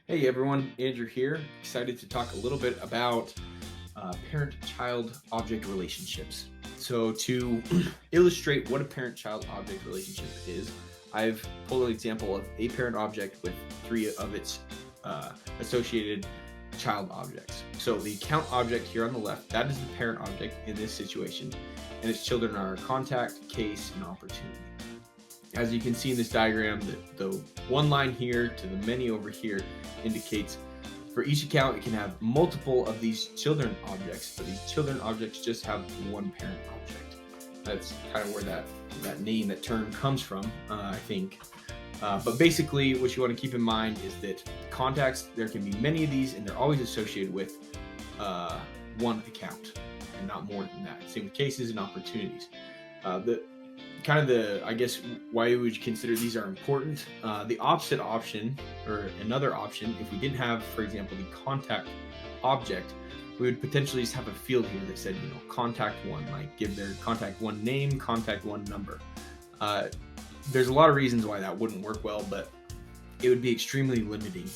Hey everyone, Andrew here. Excited to talk a little bit about parent-child object relationships. So to illustrate what a parent-child object relationship is, I've pulled an example of a parent object with three of its associated child objects. So the account object here on the left, that is the parent object in this situation, and its children are contact, case, and opportunity. As you can see in this diagram, the one line here to the many over here indicates for each account it can have multiple of these children objects, but these children objects just have one parent object. That's kind of where that name, that term comes from, I think. But basically, what you want to keep in mind is that contacts, there can be many of these, and they're always associated with one account, and not more than that. Same with cases and opportunities. I guess, why we would consider these are important. The opposite option, or another option, if we didn't have, for example, the contact object, we would potentially just have a field here that said, contact one, like give their contact one name, contact one number. There's a lot of reasons why that wouldn't work well, but it would be extremely limiting.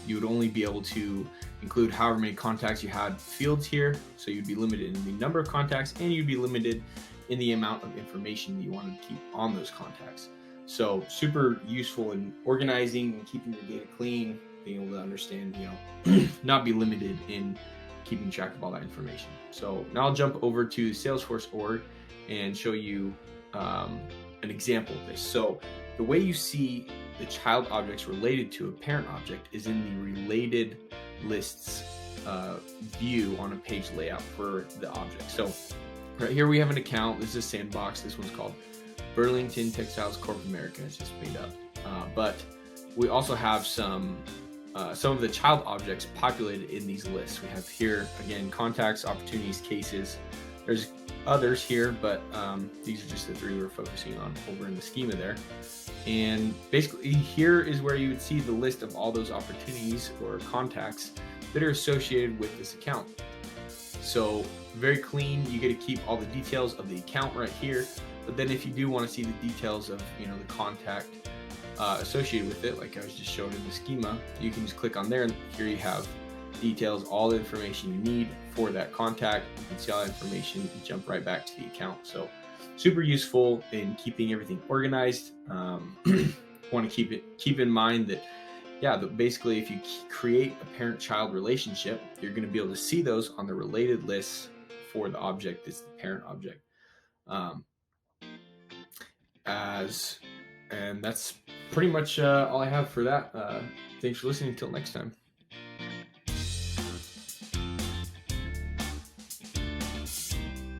You would only be able to include however many contacts you had fields here, so you'd be limited in the number of contacts, and you'd be limited in the amount of information that you wanted to keep on those contacts. So super useful in organizing and keeping your data clean, being able to understand, not be limited in keeping track of all that information. So now I'll jump over to Salesforce org and show you an example of this. So the way you see the child objects related to a parent object is in the related lists view on a page layout for the object. So right here we have an account. This is Sandbox. This one's called Burlington Textiles Corp America. It's just made up. But we also have some of the child objects populated in these lists. We have here, again, contacts, opportunities, cases. There's others here, but these are just the three we're focusing on over in the schema there. And basically here is where you would see the list of all those opportunities or contacts that are associated with this account. So very clean. You get to keep all the details of the account right here. But then if you do want to see the details of the contact associated with it, like I was just showing in the schema, you can just click on there, and here you have details, all the information you need for that contact. You can see all that information and jump right back to the account. So super useful in keeping everything organized. Want to keep in mind that basically if you create a parent-child relationship, you're going to be able to see those on the related lists for the object that's the parent object. And that's pretty much all I have for that. Thanks for listening. Until next time.